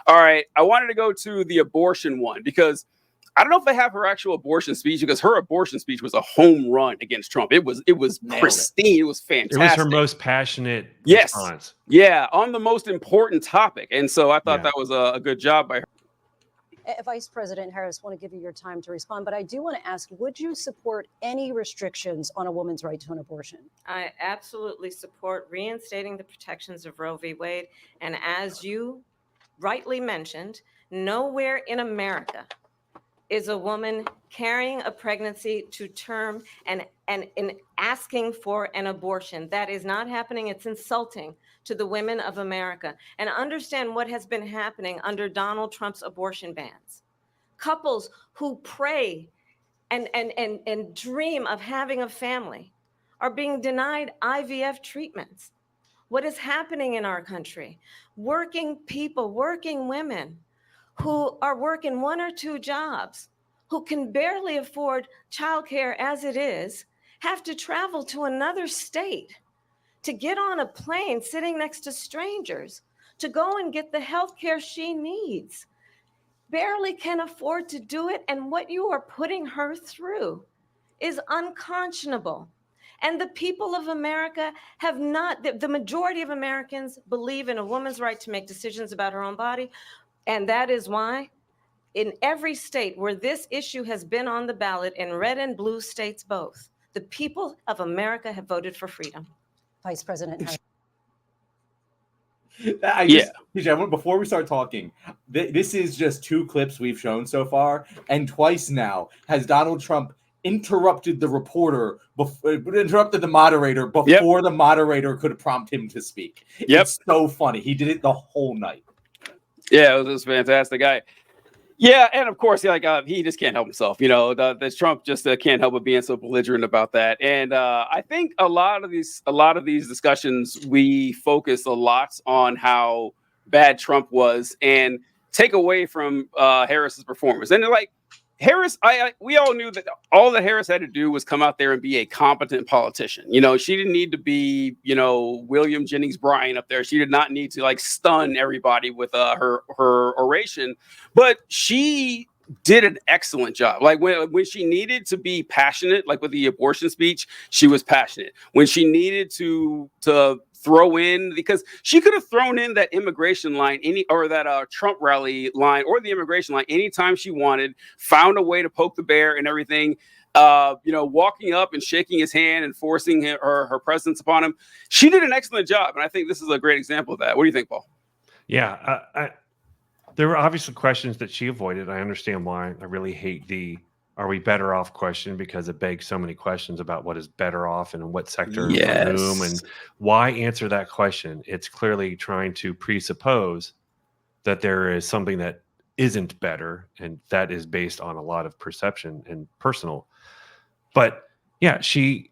All right. I wanted to go to the abortion one because I don't know if they have her actual abortion speech, because her abortion speech was a home run against Trump. It was pristine. It was fantastic. It was her most passionate response. Yeah, on the most important topic. And so I thought that was a good job by her. Vice President Harris, want to give you your time to respond, but I do want to ask, would you support any restrictions on a woman's right to an abortion? I absolutely support reinstating the protections of Roe v. Wade. And as you rightly mentioned, nowhere in America is a woman carrying a pregnancy to term and asking for an abortion. That is not happening. It's insulting to the women of America. And understand what has been happening under Donald Trump's abortion bans. Couples who pray and dream of having a family are being denied IVF treatments. What is happening in our country? Working people, working women who are working 1 or 2 jobs, who can barely afford childcare as it is, have to travel to another state to get on a plane sitting next to strangers to go and get the health care she needs, barely can afford to do it. And what you are putting her through is unconscionable. And the people of America have not, the majority of Americans believe in a woman's right to make decisions about her own body. And that is why in every state where this issue has been on the ballot, in red and blue states both, the people of America have voted for freedom. Vice President Harris. Before we start talking, this is just 2 clips we've shown so far, and twice now has Donald Trump interrupted the reporter, interrupted the moderator before the moderator could prompt him to speak. It's so funny. He did it the whole night. Yeah, it was fantastic. Yeah, and of course, he just can't help himself. The Trump just can't help but being so belligerent about that. And I think a lot of these discussions, we focus a lot on how bad Trump was and take away from Harris's performance. And Harris, we all knew that all that Harris had to do was come out there and be a competent politician. She didn't need to be, William Jennings Bryan up there. She did not need to stun everybody with her oration, but she did an excellent job. When she needed to be passionate, like with the abortion speech, she was passionate. When she needed to throw in, because she could have thrown in that immigration line, that Trump rally line, or the immigration line anytime she wanted, found a way to poke the bear and everything. Walking up and shaking his hand and forcing her presence upon him. She did an excellent job, and I think this is a great example of that. What do you think, Paul? Yeah, there were obviously questions that she avoided. I understand why. I really hate the "are we better off" question, because it begs so many questions about what is better off and in what sector for whom, and why answer that question. It's clearly trying to presuppose that there is something that isn't better, and that is based on a lot of perception and personal. But yeah, she's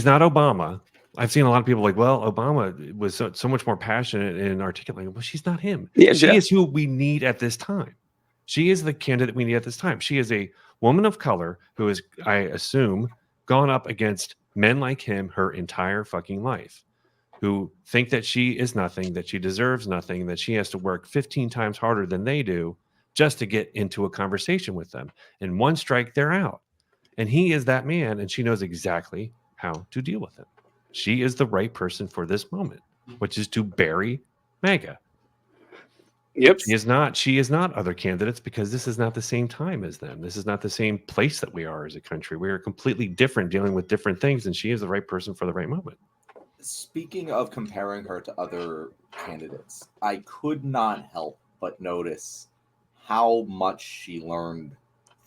not Obama. I've seen a lot of people Obama was so much more passionate and articulate. Well, she's not him. Yeah, she is who we need at this time. She is the candidate we need at this time. She is a woman of color who is, I assume, gone up against men like him her entire fucking life, who think that she is nothing, that she deserves nothing, that she has to work 15 times harder than they do just to get into a conversation with them. And one strike, they're out. And he is that man, and she knows exactly how to deal with him. She is the right person for this moment, which is to bury MAGA. Yep. She is not other candidates, because this is not the same time as them. This is not the same place that we are as a country. We are completely different, dealing with different things, and she is the right person for the right moment. Speaking of comparing her to other candidates, I could not help but notice how much she learned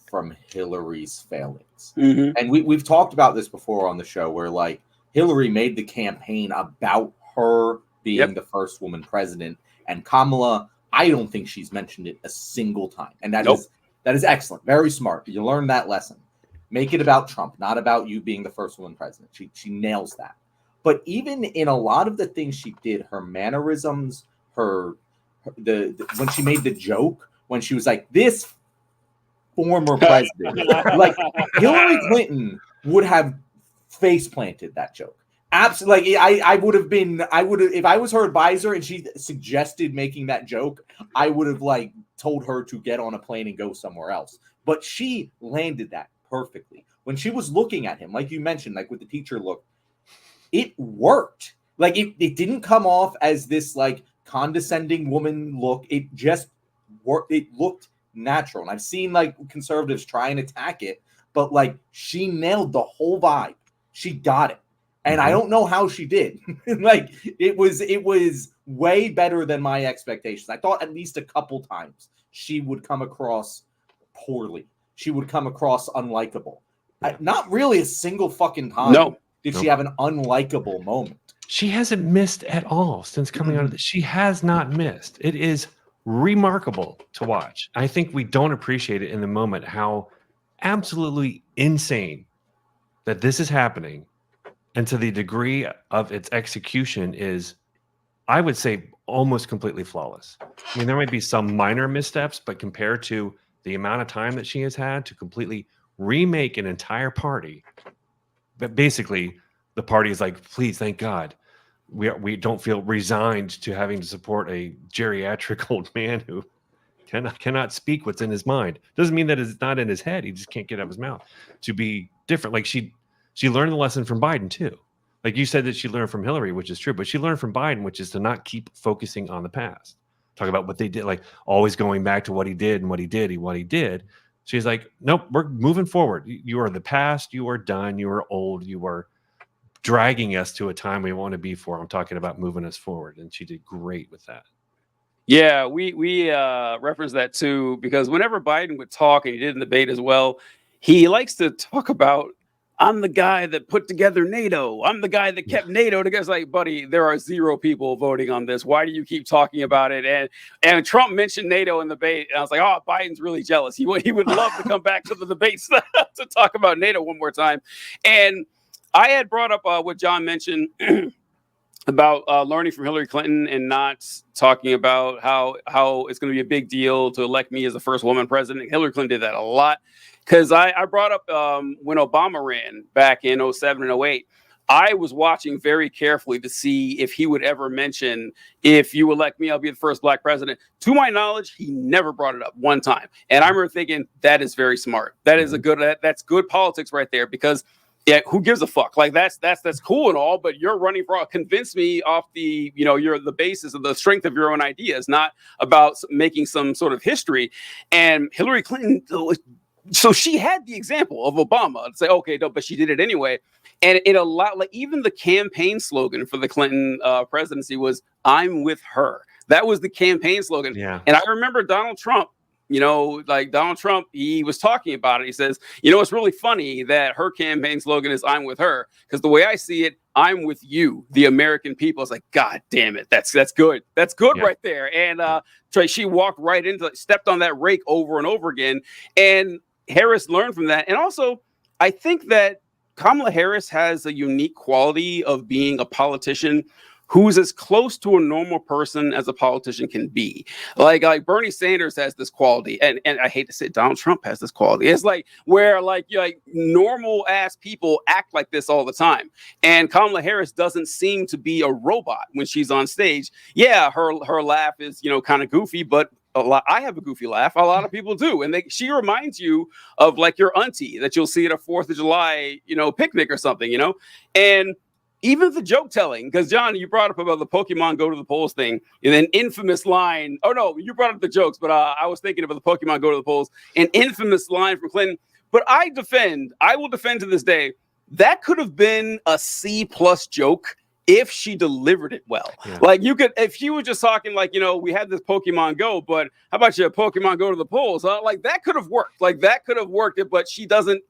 from Hillary's failings. Mm-hmm. And we've talked about this before on the show, where Hillary made the campaign about her being the first woman president, and Kamala, I don't think she's mentioned it a single time. And that is excellent. Very smart. You learn that lesson. Make it about Trump, not about you being the first woman president. She nails that. But even in a lot of the things she did, her mannerisms, when she made the joke, when she was like, this former president, Hillary Clinton would have face planted that joke. Absolutely. I would have if I was her advisor and she suggested making that joke, I would have like told her to get on a plane and go somewhere else. But she landed that perfectly. When she was looking at him, like you mentioned, like with the teacher look, it worked. Like it didn't come off as this like condescending woman look. It just worked. It looked natural. And I've seen like conservatives try and attack it, but like she nailed the whole vibe. She got it. And I don't know how she did. Like it was way better than my expectations. I thought at least a couple times she would come across poorly. She would come across unlikable. Not really a single fucking time did she have an unlikable moment. She hasn't missed at all since coming out of this. She has not missed. It is remarkable to watch. I think we don't appreciate it in the moment how absolutely insane that this is happening. And to the degree of its execution is, I would say, almost completely flawless. I mean, there might be some minor missteps, but compared to the amount of time that she has had to completely remake an entire party, but basically the party is like, please, thank God, we don't feel resigned to having to support a geriatric old man who cannot speak what's in his mind. Doesn't mean that it's not in his head. He just can't get out of his mouth. To be different, like she learned the lesson from Biden too. Like you said that she learned from Hillary, which is true, but she learned from Biden, which is to not keep focusing on the past. Talk about what they did, like always going back to what he did and what he did. She's like, nope, we're moving forward. You are the past. You are done. You are old. You are dragging us to a time we want to be for. I'm talking about moving us forward. And she did great with that. Yeah, we reference that too, because whenever Biden would talk, and he did in the debate as well, he likes to talk about, I'm the guy that put together NATO. I'm the guy that kept NATO together. It's like, buddy, there are 0 people voting on this. Why do you keep talking about it? And Trump mentioned NATO in the debate. And I was like, oh, Biden's really jealous. He would love to come back to the debates to talk about NATO one more time. And I had brought up what John mentioned about learning from Hillary Clinton and not talking about how it's going to be a big deal to elect me as the first woman president. Hillary Clinton did that a lot. Because I brought up when Obama ran back in 07 and 08, I was watching very carefully to see if he would ever mention, if you elect me, I'll be the first black president. To my knowledge, he never brought it up one time. And I remember thinking, that is very smart. That is that's good politics right there, because who gives a fuck? Like that's cool and all, but you're running for, convince me off the, you're the basis of the strength of your own ideas, not about making some sort of history. And Hillary Clinton, so she had the example of Obama to say, okay, no, but she did it anyway. And it allowed, like, even the campaign slogan for the Clinton presidency was, I'm with her. That was the campaign slogan. Yeah. And I remember Donald Trump, he was talking about it. He says, it's really funny that her campaign slogan is I'm with her. Because the way I see it, I'm with you, the American people. It's like, God damn it. That's good. That's good right there. And she walked right into it, stepped on that rake over and over again. And Harris learned from that. And also, I think that Kamala Harris has a unique quality of being a politician who's as close to a normal person as a politician can be. Like Bernie Sanders has this quality, and I hate to say Donald Trump has this quality. It's like where like normal ass people act like this all the time. And Kamala Harris doesn't seem to be a robot when she's on stage. Yeah, her laugh is, kind of goofy, but I have a goofy laugh. A lot of people do. And she reminds you of like your auntie that you'll see at a 4th of July, picnic or something, and even the joke telling, because John, you brought up about the Pokemon go to the polls thing, and an infamous line. Oh no, you brought up the jokes, but I was thinking about the Pokemon go to the polls, an infamous line from Clinton. But I will defend to this day, that could have been a C+ joke if she delivered it well. Yeah. Like if she was just talking like, we had this Pokemon Go, but how about your Pokemon go to the polls? Like that could have worked. But she doesn't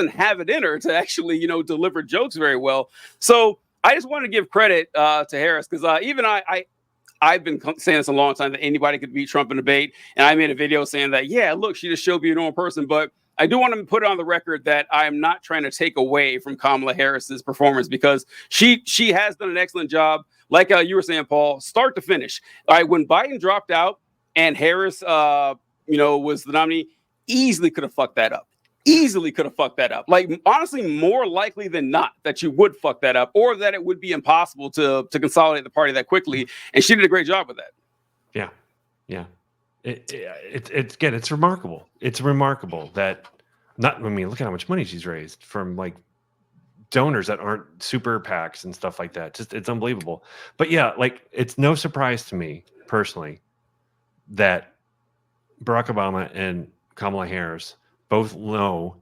have it in her to actually, deliver jokes very well. So I just want to give credit to Harris, because even I've been saying this a long time that anybody could beat Trump in a debate. And I made a video saying that, yeah, look, she just showed me a normal person. But I do want to put it on the record that I'm not trying to take away from Kamala Harris's performance, because she has done an excellent job. Like you were saying, Paul, start to finish. All right, when Biden dropped out and Harris, was the nominee, easily could have fucked that up. easily could have fucked that up. Like, honestly, more likely than not that you would fuck that up, or that it would be impossible to consolidate the party that quickly. And she did a great job with that. Yeah, yeah. It's remarkable. It's remarkable that look at how much money she's raised from like donors that aren't super PACs and stuff like that. Just it's unbelievable. But yeah, like it's no surprise to me personally that Barack Obama and Kamala Harris both know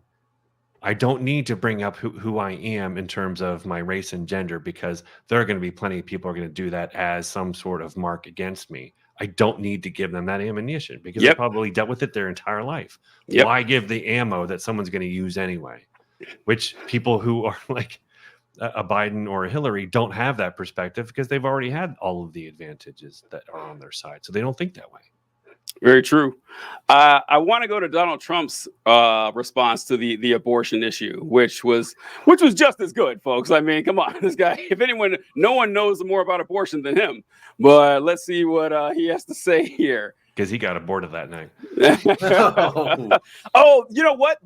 I don't need to bring up who I am in terms of my race and gender, because there are going to be plenty of people who are going to do that as some sort of mark against me. I don't need to give them that ammunition because they probably dealt with it their entire life. Why give the ammo that someone's going to use anyway? Which people who are like a Biden or a Hillary don't have that perspective because they've already had all of the advantages that are on their side. So they don't think that way. Very true. I want to go to Donald Trump's response to the abortion issue, which was just as good, folks. I mean, come on, this guy. If anyone, no one knows more about abortion than him. But let's see what he has to say here. Because he got aborted that night. Oh, you know what?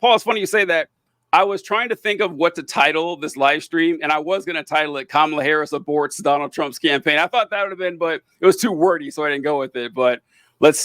Paul, it's funny you say that. I was trying to think of what to title this live stream, and I was going to title it "Kamala Harris Aborts Donald Trump's Campaign." I thought that would have been, but it was too wordy, so I didn't go with it. But let's see.